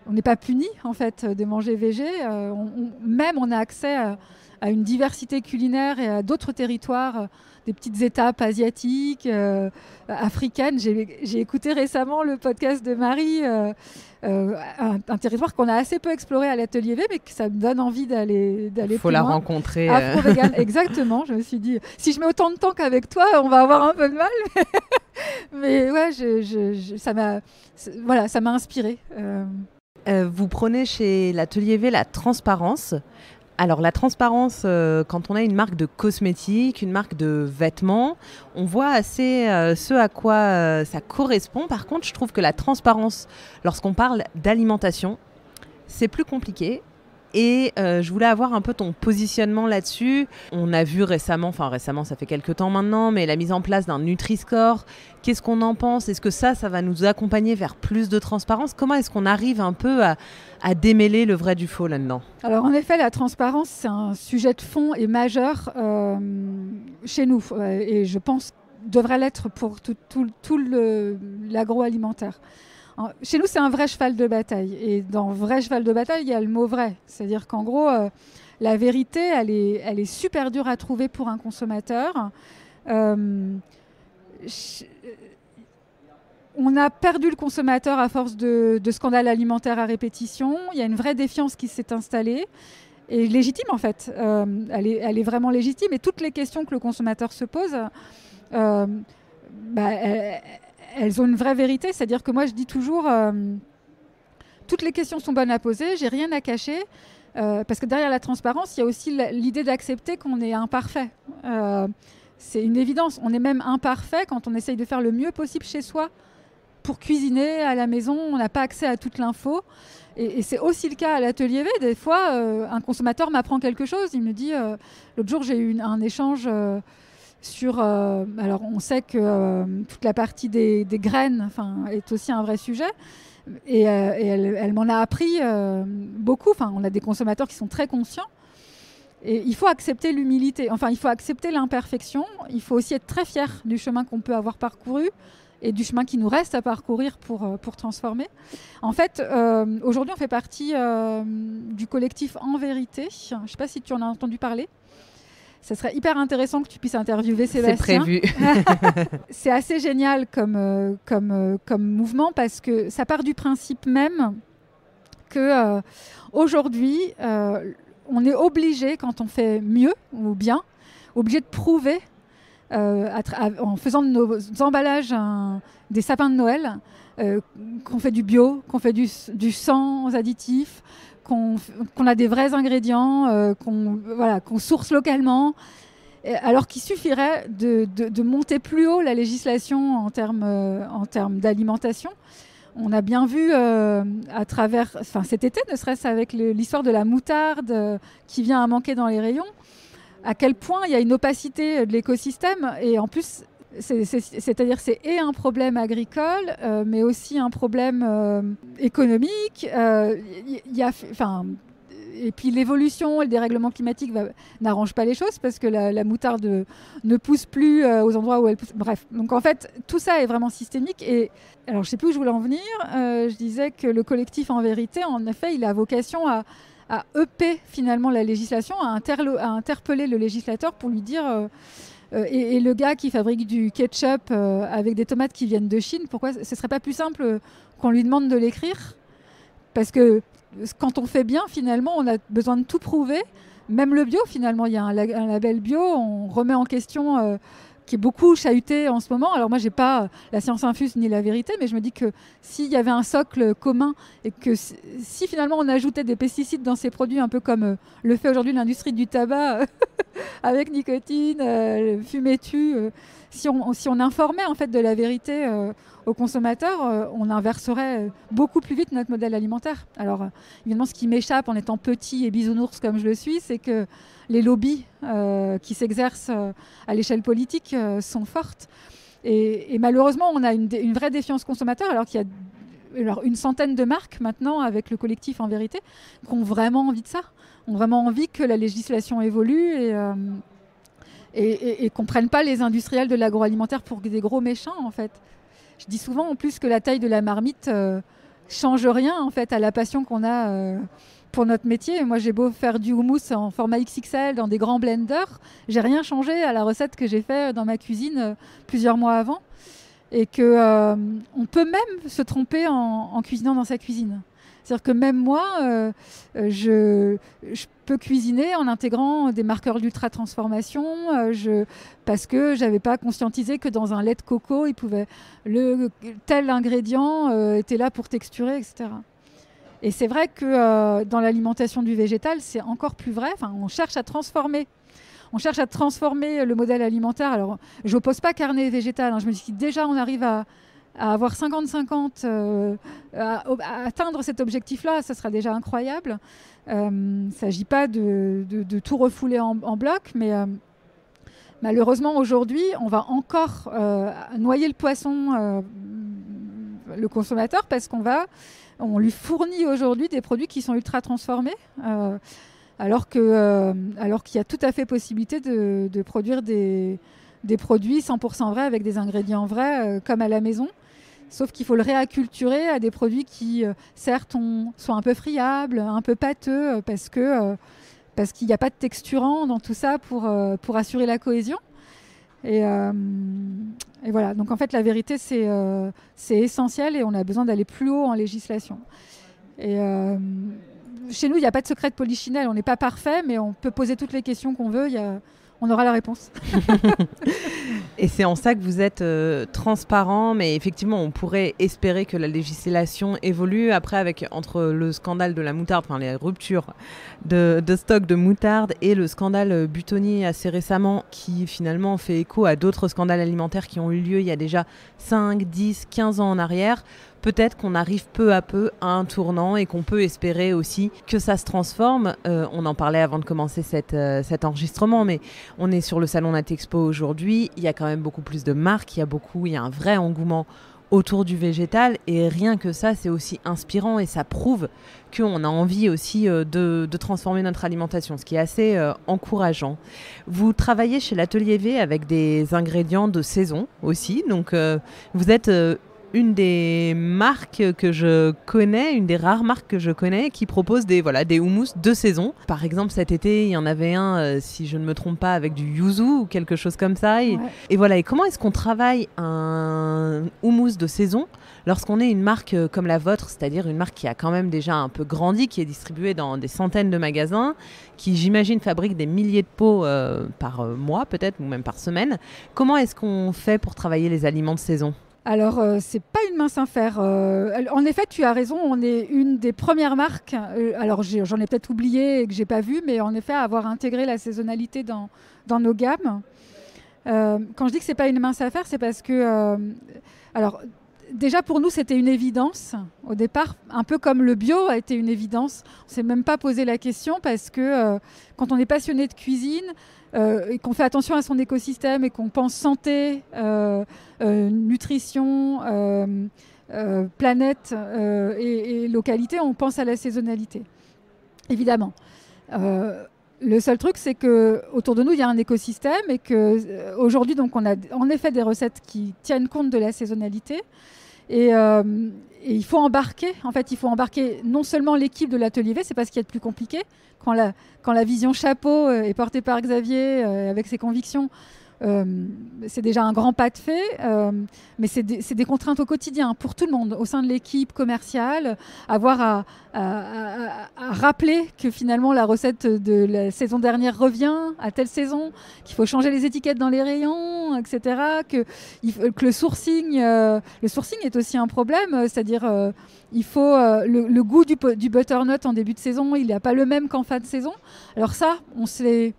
On n'est pas puni, en fait, de manger végé. On a accès à une diversité culinaire et à d'autres territoires, des petites étapes asiatiques, africaines. J'ai écouté récemment le podcast de Marie, un territoire qu'on a assez peu exploré à l'Atelier V, mais que ça me donne envie d'aller plus loin. Il faut la rencontrer. Afro-vegan, exactement. Je me suis dit, si je mets autant de temps qu'avec toi, on va avoir un peu de mal. Mais ouais, ça m'a inspiré. Vous prenez chez l'Atelier V la transparence. Alors la transparence, quand on a une marque de cosmétiques, une marque de vêtements, on voit assez ce à quoi ça correspond. Par contre, je trouve que la transparence, lorsqu'on parle d'alimentation, c'est plus compliqué. Et je voulais avoir un peu ton positionnement là-dessus. On a vu récemment, ça fait quelques temps maintenant, mais la mise en place d'un Nutri-Score. Qu'est-ce qu'on en pense? Est-ce que ça va nous accompagner vers plus de transparence? Comment est-ce qu'on arrive un peu à démêler le vrai du faux là-dedans? Alors en effet, la transparence, c'est un sujet de fond et majeur chez nous. Et je pense devrait l'être pour tout l'agroalimentaire. Chez nous, c'est un vrai cheval de bataille. Et dans vrai cheval de bataille, il y a le mot vrai. C'est-à-dire qu'en gros, la vérité, elle est super dure à trouver pour un consommateur. On a perdu le consommateur à force de scandales alimentaires à répétition. Il y a une vraie défiance qui s'est installée. Et légitime, en fait. Elle est vraiment légitime. Et toutes les questions que le consommateur se pose... elles ont une vraie vérité, c'est-à-dire que moi je dis toujours toutes les questions sont bonnes à poser, j'ai rien à cacher, parce que derrière la transparence, il y a aussi l'idée d'accepter qu'on est imparfait. C'est une évidence, on est même imparfait quand on essaye de faire le mieux possible chez soi. Pour cuisiner à la maison, on n'a pas accès à toute l'info. Et c'est aussi le cas à l'atelier V. Des fois, un consommateur m'apprend quelque chose, il me dit, l'autre jour j'ai eu un échange... alors on sait que toute la partie des graines est aussi un vrai sujet et elle m'en a appris beaucoup. On a des consommateurs qui sont très conscients et il faut accepter l'humilité, il faut accepter l'imperfection, il faut aussi être très fier du chemin qu'on peut avoir parcouru et du chemin qui nous reste à parcourir pour transformer. En fait, aujourd'hui on fait partie du collectif En Vérité. Je ne sais pas si tu en as entendu parler. Ça serait hyper intéressant que tu puisses interviewer Sébastien. C'est prévu. C'est assez génial comme mouvement parce que ça part du principe même que aujourd'hui, on est obligé, quand on fait mieux ou bien, obligé de prouver en faisant de nos emballages des sapins de Noël qu'on fait du bio, qu'on fait du sans additifs, qu'on a des vrais ingrédients, qu'on source localement, alors qu'il suffirait de monter plus haut la législation en termes d'alimentation. On a bien vu à travers, cet été, ne serait-ce avec l'histoire de la moutarde qui vient à manquer dans les rayons, à quel point il y a une opacité de l'écosystème. Et en plus, c'est-à-dire c'est un problème agricole, mais aussi un problème économique. Et puis l'évolution et le dérèglement climatique n'arrangent pas les choses parce que la moutarde ne pousse plus aux endroits où elle pousse. Bref, donc en fait, tout ça est vraiment systémique. Et alors, je ne sais plus où je voulais en venir. Je disais que le collectif En Vérité, en effet, il a vocation à EP finalement la législation, à interpeller le législateur pour lui dire... Et le gars qui fabrique du ketchup avec des tomates qui viennent de Chine, pourquoi ce ne serait pas plus simple qu'on lui demande de l'écrire? Parce que quand on fait bien, finalement, on a besoin de tout prouver. Même le bio, finalement, il y a un label bio, on remet en question, qui est beaucoup chahuté en ce moment. Alors moi, je n'ai pas la science infuse ni la vérité, mais je me dis que s'il y avait un socle commun et que si finalement on ajoutait des pesticides dans ces produits, un peu comme le fait aujourd'hui l'industrie du tabac avec nicotine, fumée tue, si on informait en fait de la vérité aux consommateurs, on inverserait beaucoup plus vite notre modèle alimentaire. Alors évidemment, ce qui m'échappe en étant petit et bisounours comme je le suis, c'est que les lobbies qui s'exercent à l'échelle politique sont fortes. Et malheureusement, on a une vraie défiance consommateur, alors qu'il y a une centaine de marques maintenant avec le collectif En Vérité qui ont vraiment envie de ça, ont vraiment envie que la législation évolue et qu'on ne prenne pas les industriels de l'agroalimentaire pour des gros méchants en fait. Je dis souvent en plus que la taille de la marmite change rien en fait à la passion qu'on a pour notre métier. Moi j'ai beau faire du houmous en format XXL dans des grands blenders, j'ai rien changé à la recette que j'ai fait dans ma cuisine plusieurs mois avant. Et qu'on peut même se tromper en cuisinant dans sa cuisine. C'est-à-dire que même moi, je peux cuisiner en intégrant des marqueurs d'ultra-transformation parce que je n'avais pas conscientisé que dans un lait de coco, tel ingrédient était là pour texturer, etc. Et c'est vrai que dans l'alimentation du végétal, c'est encore plus vrai. Enfin, on cherche à transformer le modèle alimentaire. Alors, je n'oppose pas carne et végétal. Hein. Je me dis que déjà, on arrive à avoir 50-50, à atteindre cet objectif-là, ça sera déjà incroyable. Il ne s'agit pas de tout refouler en bloc, mais malheureusement, aujourd'hui, on va encore noyer le poisson, le consommateur, parce on lui fournit aujourd'hui des produits qui sont ultra transformés, alors qu'il y a tout à fait possibilité de produire des produits 100% vrais avec des ingrédients vrais, comme à la maison. Sauf qu'il faut le réacculturer à des produits qui, certes, sont un peu friables, un peu pâteux, parce qu'il n'y a pas de texturant dans tout ça pour assurer la cohésion. Et voilà. Donc en fait, la vérité, c'est essentiel et on a besoin d'aller plus haut en législation. Et chez nous, il n'y a pas de secret de polichinelle. On n'est pas parfait, mais on peut poser toutes les questions qu'on veut. On aura la réponse. Et c'est en ça que vous êtes transparent, mais effectivement, on pourrait espérer que la législation évolue. Après, entre le scandale de la moutarde, enfin les ruptures de stock de moutarde et le scandale Buitoni assez récemment, qui finalement fait écho à d'autres scandales alimentaires qui ont eu lieu il y a déjà 5, 10, 15 ans en arrière, peut-être qu'on arrive peu à peu à un tournant et qu'on peut espérer aussi que ça se transforme. On en parlait avant de commencer cet enregistrement, mais on est sur le salon Natexpo aujourd'hui. Il y a quand même beaucoup plus de marques, il y a un vrai engouement autour du végétal et rien que ça, c'est aussi inspirant et ça prouve qu'on a envie aussi de transformer notre alimentation, ce qui est assez encourageant. Vous travaillez chez l'Atelier V avec des ingrédients de saison aussi, donc vous êtes une des marques que je connais, une des rares marques que je connais qui propose des houmous de saison. Par exemple, cet été, il y en avait un, si je ne me trompe pas, avec du yuzu ou quelque chose comme ça. Et voilà. Et comment est-ce qu'on travaille un houmous de saison lorsqu'on est une marque comme la vôtre, c'est-à-dire une marque qui a quand même déjà un peu grandi, qui est distribuée dans des centaines de magasins, qui, j'imagine, fabrique des milliers de pots par mois peut-être, ou même par semaine. Comment est-ce qu'on fait pour travailler les aliments de saison ? Alors, c'est pas une mince affaire. En effet, tu as raison, on est une des premières marques, alors j'en ai peut-être oublié et que j'ai pas vu, mais en effet, à avoir intégré la saisonnalité dans nos gammes. Quand je dis que c'est pas une mince affaire, c'est parce que... alors, déjà pour nous, c'était une évidence. Au départ, un peu comme le bio a été une évidence. On s'est même pas posé la question parce que quand on est passionné de cuisine, et qu'on fait attention à son écosystème et qu'on pense santé, nutrition, planète et localité, on pense à la saisonnalité, évidemment. Le seul truc, c'est qu'autour de nous, il y a un écosystème et qu'aujourd'hui, donc, on a en effet des recettes qui tiennent compte de la saisonnalité. Et il faut embarquer. En fait, il faut embarquer non seulement l'équipe de l'Atelier V, c'est pas ce qui est le plus compliqué. Quand la vision chapeau est portée par Xavier avec ses convictions, c'est déjà un grand pas de fait. Mais c'est des contraintes au quotidien pour tout le monde, au sein de l'équipe commerciale, avoir à rappeler que finalement la recette de la saison dernière revient à telle saison, qu'il faut changer les étiquettes dans les rayons, etc. Que le sourcing est aussi un problème, c'est-à-dire il faut le goût du butternut en début de saison, il n'est pas le même qu'en fin de saison. Alors ça, on se l'est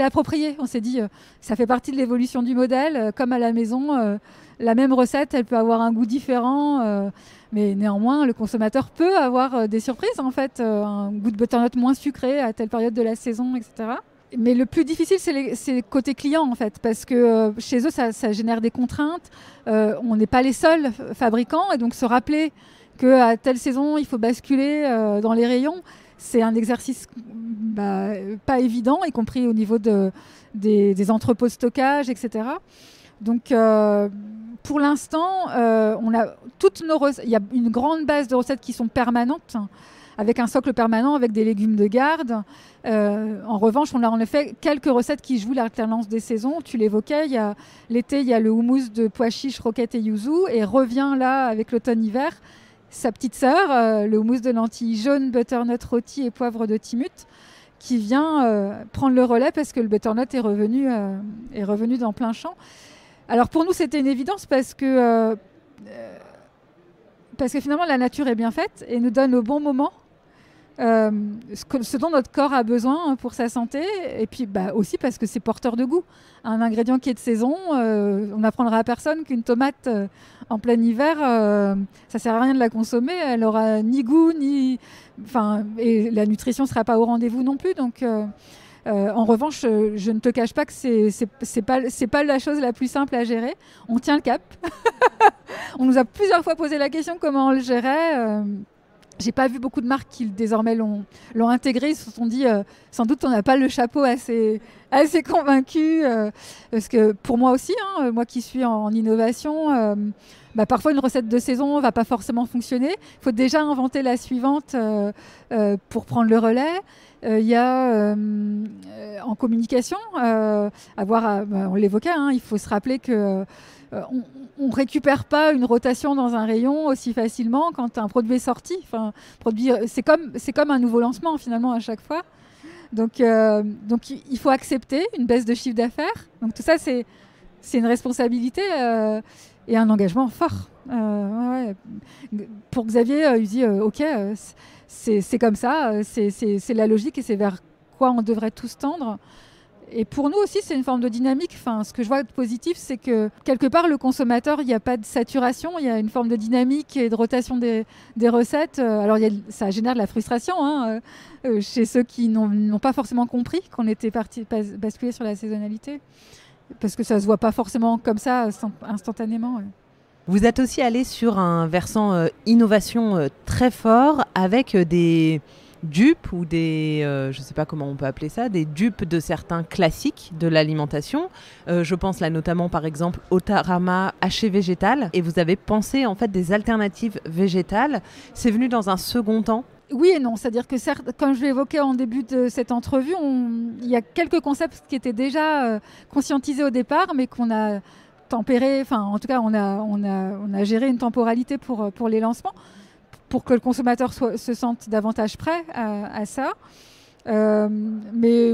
approprié, on s'est dit ça fait partie de l'évolution du modèle, comme à la maison, la même recette, elle peut avoir un goût différent, mais néanmoins le consommateur peut avoir des surprises en fait, un goût de butternut moins sucré à telle période de la saison, etc. Mais le plus difficile, c'est côté client en fait, parce que chez eux ça génère des contraintes, on n'est pas les seuls fabricants, et donc se rappeler qu'à telle saison il faut basculer dans les rayons, c'est un exercice pas évident, y compris au niveau des entrepôts de stockage, etc. Donc, pour l'instant, on a toutes nos recettes. Il y a une grande base de recettes qui sont permanentes, avec un socle permanent, avec des légumes de garde. En revanche, on a en effet quelques recettes qui jouent l'alternance des saisons. Tu l'évoquais, l'été, il y a le houmous de pois chiches, roquettes et yuzu, et revient là avec l'automne-hiver sa petite sœur, le houmous de lentilles jaunes, butternut rôti et poivre de Timut, qui vient prendre le relais parce que le butternut est revenu dans plein champ. Alors pour nous, c'était une évidence parce que finalement, la nature est bien faite et nous donne au bon moment ce dont notre corps a besoin pour sa santé, et puis aussi parce que c'est porteur de goût. Un ingrédient qui est de saison, on n'apprendra à personne qu'une tomate en plein hiver, ça sert à rien de la consommer, elle aura ni goût, et la nutrition ne sera pas au rendez-vous non plus. Donc, en revanche, je ne te cache pas que c'est pas la chose la plus simple à gérer. On tient le cap. On nous a plusieurs fois posé la question comment on le gérait. J'ai pas vu beaucoup de marques qui désormais l'ont intégré. Ils se sont dit sans doute on n'a pas le chapeau assez convaincu. Parce que pour moi aussi, moi qui suis en innovation, parfois une recette de saison va pas forcément fonctionner. Il faut déjà inventer la suivante pour prendre le relais. Il y a en communication, on l'évoquait, il faut se rappeler que on ne récupère pas une rotation dans un rayon aussi facilement quand un produit est sorti. C'est comme un nouveau lancement finalement à chaque fois. Donc il faut accepter une baisse de chiffre d'affaires. Donc tout ça, c'est une responsabilité et un engagement fort. Pour Xavier, il dit OK, c'est comme ça, c'est la logique et c'est vers quoi on devrait tous tendre. Et pour nous aussi, c'est une forme de dynamique. Ce que je vois de positif, c'est que quelque part, le consommateur, il n'y a pas de saturation, il y a une forme de dynamique et de rotation des recettes. Alors, ça génère de la frustration chez ceux qui n'ont pas forcément compris qu'on était parti basculer sur la saisonnalité, parce que ça ne se voit pas forcément comme ça instantanément. Vous êtes aussi allé sur un versant innovation très fort avec des dupes ou des, je ne sais pas comment on peut appeler ça, des dupes de certains classiques de l'alimentation. Je pense là notamment par exemple au tarama haché végétal. Et vous avez pensé en fait des alternatives végétales. C'est venu dans un second temps. Oui et non, c'est-à-dire que certes, comme je l'évoquais en début de cette entrevue, il y a quelques concepts qui étaient déjà conscientisés au départ, mais qu'on a tempéré, en tout cas on a géré une temporalité pour les lancements, pour que le consommateur se sente davantage prêt à ça. Mais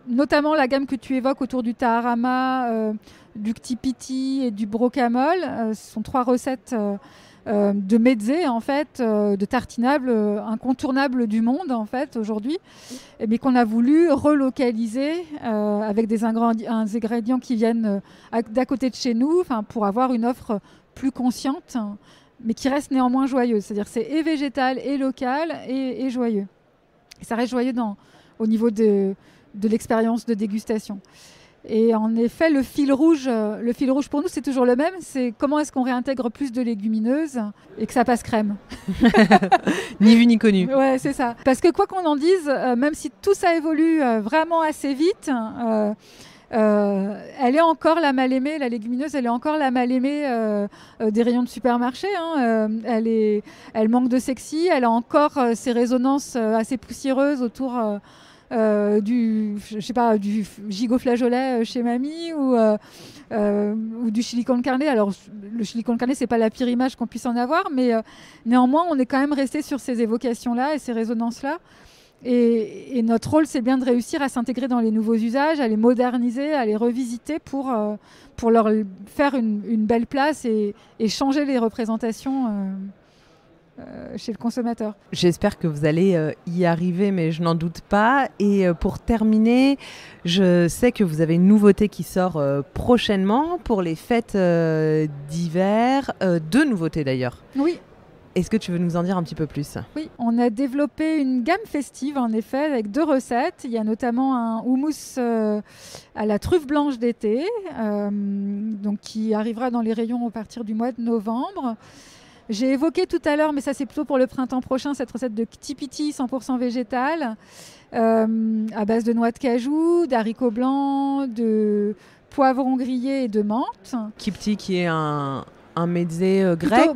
notamment la gamme que tu évoques autour du taharama, du ktipiti et du brocamole, ce sont 3 recettes de mezze, en fait, de tartinables incontournables du monde, en fait, aujourd'hui, mais qu'on a voulu relocaliser avec des ingrédients qui viennent d'à côté de chez nous, pour avoir une offre plus consciente, mais qui reste néanmoins joyeuse. C'est-à-dire c'est et végétal, et local, et joyeux. Et ça reste joyeux au niveau de l'expérience de dégustation. Et en effet, le fil rouge pour nous, c'est toujours le même. C'est comment est-ce qu'on réintègre plus de légumineuses et que ça passe crème. Ni vu ni connu. Ouais, c'est ça. Parce que quoi qu'on en dise, même si tout ça évolue vraiment assez vite, elle est encore la mal-aimée, la légumineuse, elle est encore la mal-aimée des rayons de supermarché. Elle manque de sexy, elle a encore ces résonances assez poussiéreuses autour du gigot flageolet chez mamie ou du chili con carne. Alors le chili con carne, c'est pas la pire image qu'on puisse en avoir, mais néanmoins on est quand même resté sur ces évocations-là et ces résonances-là. Et notre rôle, c'est bien de réussir à s'intégrer dans les nouveaux usages, à les moderniser, à les revisiter pour leur faire une belle place et changer les représentations chez le consommateur. J'espère que vous allez y arriver, mais je n'en doute pas. Et pour terminer, je sais que vous avez une nouveauté qui sort prochainement pour les fêtes d'hiver. 2 nouveautés d'ailleurs. Oui. Est-ce que tu veux nous en dire un petit peu plus ? Oui, on a développé une gamme festive en effet avec 2 recettes. Il y a notamment un houmous à la truffe blanche d'été, donc qui arrivera dans les rayons à partir du mois de novembre. J'ai évoqué tout à l'heure, mais ça c'est plutôt pour le printemps prochain, cette recette de ktipiti 100% végétal à base de noix de cajou, d'haricots blancs, de poivrons grillés et de menthe. Ktipiti qui est un mezze grec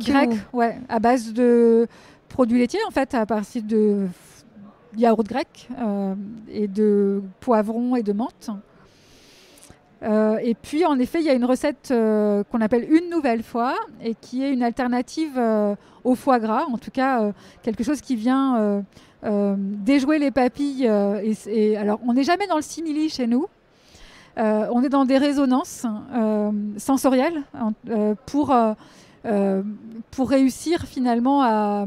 ouais, à base de produits laitiers en fait, à partir de yaourt grec et de poivrons et de menthe. Et puis en effet, il y a une recette qu'on appelle une nouvelle fois et qui est une alternative au foie gras, en tout cas quelque chose qui vient déjouer les papilles. Et alors, on n'est jamais dans le simili chez nous. On est dans des résonances sensorielles pour réussir finalement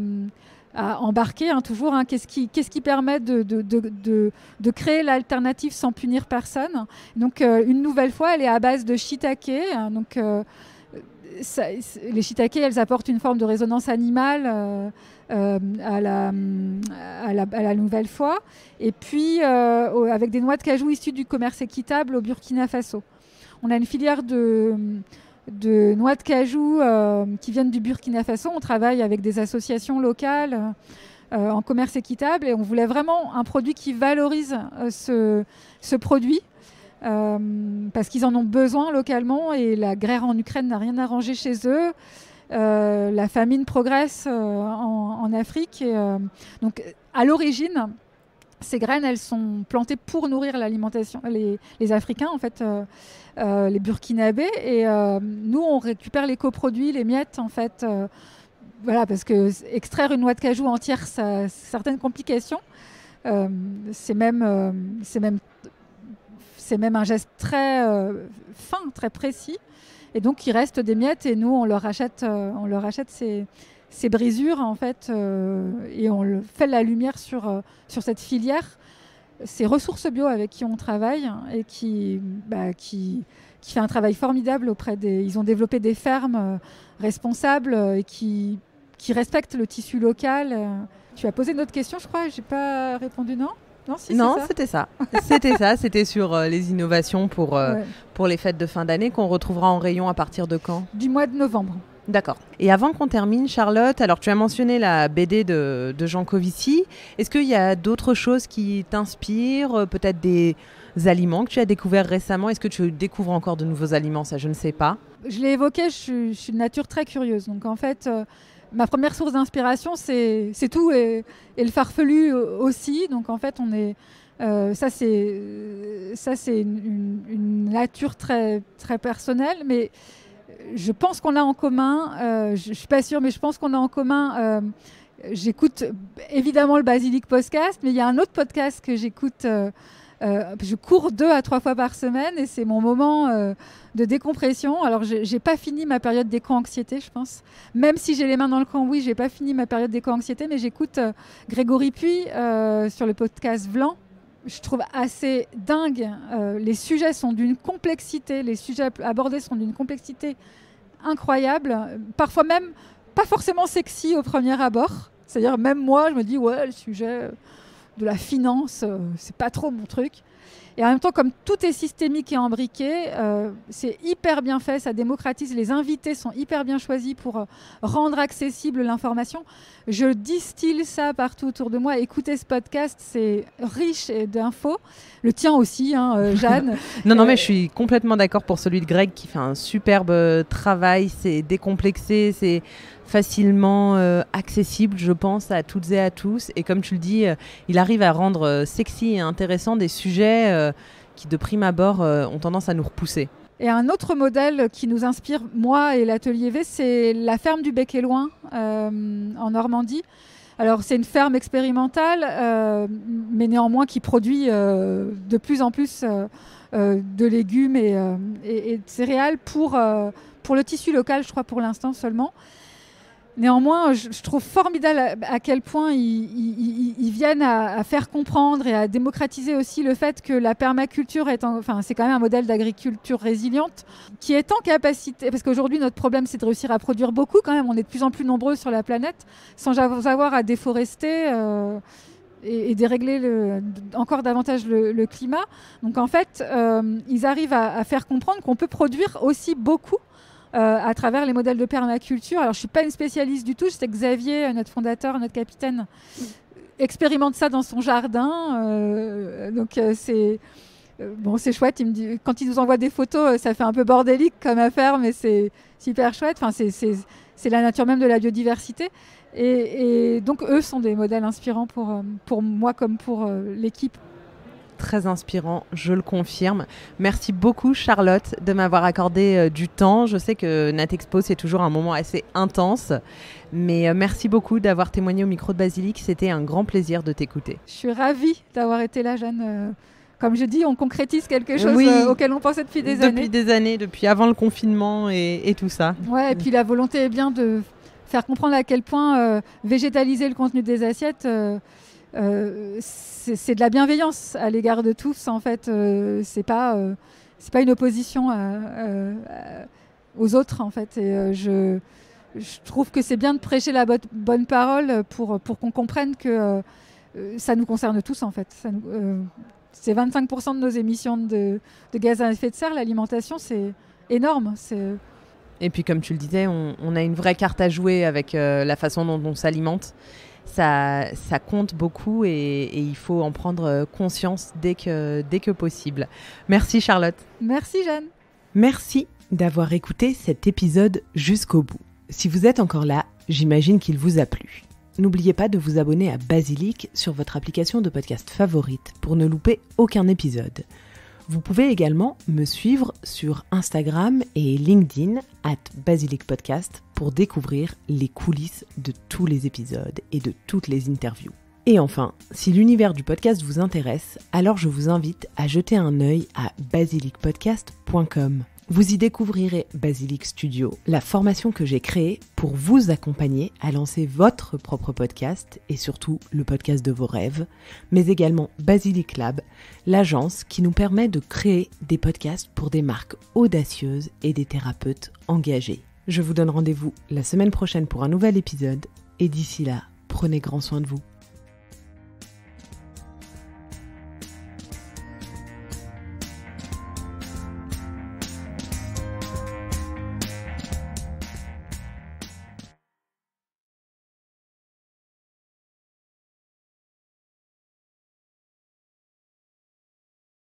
à embarquer, toujours. Qu'est-ce qui permet de créer l'alternative sans punir personne. Donc, une nouvelle fois, elle est à base de shiitake. Les shiitake, elles apportent une forme de résonance animale à la nouvelle fois. Et puis, avec des noix de cajou issues du commerce équitable au Burkina Faso. On a une filière de noix de cajou qui viennent du Burkina Faso. On travaille avec des associations locales en commerce équitable et on voulait vraiment un produit qui valorise ce produit parce qu'ils en ont besoin localement et la guerre en Ukraine n'a rien arrangé chez eux. La famine progresse en Afrique. Donc, à l'origine, ces graines, elles sont plantées pour nourrir l'alimentation, les Africains, en fait, les Burkinabés. Et nous, on récupère les coproduits, les miettes, en fait. Voilà, parce que extraire une noix de cajou entière, ça a certaines complications. C'est même un geste très fin, très précis. Et donc, il reste des miettes et nous, on leur achète ces brisures, en fait, et on fait la lumière sur cette filière, ces ressources bio avec qui on travaille et qui fait un travail formidable Ils ont développé des fermes responsables et qui respectent le tissu local. Tu as posé une autre question, je crois, je n'ai pas répondu, non ? Non, c'était ça. C'était sur les innovations pour les fêtes de fin d'année qu'on retrouvera en rayon à partir de quand ? Du mois de novembre. D'accord. Et avant qu'on termine, Charlotte, alors tu as mentionné la BD de Jean Covici. Est-ce qu'il y a d'autres choses qui t'inspirent ? Peut-être des aliments que tu as découverts récemment ? Est-ce que tu découvres encore de nouveaux aliments ? Ça, je ne sais pas. Je l'ai évoqué, je suis de nature très curieuse. Donc en fait... ma première source d'inspiration, c'est tout et le farfelu aussi. Donc en fait, ça c'est une nature très, très personnelle. Mais je pense qu'on a en commun, je ne suis pas sûre, mais je pense qu'on a en commun... j'écoute évidemment le Basilic Podcast, mais il y a un autre podcast que j'écoute... je cours 2 à 3 fois par semaine et c'est mon moment de décompression. Alors, j'ai pas fini ma période d'éco-anxiété, je pense. Même si j'ai les mains dans le cambouis, j'ai pas fini ma période d'éco-anxiété, mais j'écoute Grégory Puy sur le podcast Vlan. Je trouve assez dingue. Les sujets sont d'une complexité, les sujets abordés sont d'une complexité incroyable. Parfois même pas forcément sexy au premier abord. C'est-à-dire, même moi, je me dis, ouais, le sujet... de la finance, c'est pas trop mon truc. Et en même temps, comme tout est systémique et imbriqué, c'est hyper bien fait, ça démocratise. Les invités sont hyper bien choisis pour rendre accessible l'information. Je distille ça partout autour de moi. Écoutez ce podcast, c'est riche d'infos. Le tien aussi, Jeanne. Non, mais je suis complètement d'accord pour celui de Greg qui fait un superbe travail. C'est décomplexé, c'est facilement accessible, je pense, à toutes et à tous. Et comme tu le dis, il arrive à rendre sexy et intéressant des sujets qui, de prime abord, ont tendance à nous repousser. Et un autre modèle qui nous inspire, moi et l'Atelier V, c'est la ferme du Bec et Loing en Normandie. Alors, c'est une ferme expérimentale, mais néanmoins qui produit de plus en plus de légumes et de céréales pour le tissu local, je crois, pour l'instant seulement. Néanmoins, je trouve formidable à quel point ils viennent à faire comprendre et à démocratiser aussi le fait que la permaculture c'est quand même un modèle d'agriculture résiliente qui est en capacité, parce qu'aujourd'hui notre problème c'est de réussir à produire beaucoup quand même, on est de plus en plus nombreux sur la planète sans avoir à déforester et dérégler encore davantage le climat. Donc en fait, ils arrivent à faire comprendre qu'on peut produire aussi beaucoup à travers les modèles de permaculture. Alors, je ne suis pas une spécialiste du tout. Je sais que Xavier, notre fondateur, notre capitaine, expérimente ça dans son jardin. Donc, c'est chouette. Il me dit, quand il nous envoie des photos, ça fait un peu bordélique comme affaire, mais c'est super chouette. Enfin, c'est la nature même de la biodiversité. Et donc, eux sont des modèles inspirants pour moi comme pour l'équipe. Très inspirant, je le confirme. Merci beaucoup Charlotte de m'avoir accordé du temps. Je sais que Natexpo c'est toujours un moment assez intense, mais merci beaucoup d'avoir témoigné au micro de Basilic. C'était un grand plaisir de t'écouter. Je suis ravie d'avoir été là, Jeanne. Comme je dis, on concrétise quelque chose auquel on pensait depuis des années. Depuis des années, depuis avant le confinement et tout ça. Ouais, et puis la volonté est bien de faire comprendre à quel point végétaliser le contenu des assiettes, c'est de la bienveillance à l'égard de tous. En fait, c'est pas une opposition aux autres. En fait, et je trouve que c'est bien de prêcher la bonne parole pour qu'on comprenne que ça nous concerne tous. En fait, c'est 25% de nos émissions de gaz à effet de serre. L'alimentation, c'est énorme. Et puis, comme tu le disais, on a une vraie carte à jouer avec la façon dont on s'alimente. Ça compte beaucoup et il faut en prendre conscience dès que possible. Merci Charlotte. Merci Jeanne. Merci d'avoir écouté cet épisode jusqu'au bout. Si vous êtes encore là, j'imagine qu'il vous a plu. N'oubliez pas de vous abonner à Basilic sur votre application de podcast favorite pour ne louper aucun épisode. Vous pouvez également me suivre sur Instagram et LinkedIn @basilicpodcast pour découvrir les coulisses de tous les épisodes et de toutes les interviews. Et enfin, si l'univers du podcast vous intéresse, alors je vous invite à jeter un œil à basilicpodcast.com. Vous y découvrirez Basilic Studio, la formation que j'ai créée pour vous accompagner à lancer votre propre podcast et surtout le podcast de vos rêves, mais également Basilic Lab, l'agence qui nous permet de créer des podcasts pour des marques audacieuses et des thérapeutes engagés. Je vous donne rendez-vous la semaine prochaine pour un nouvel épisode et d'ici là, prenez grand soin de vous.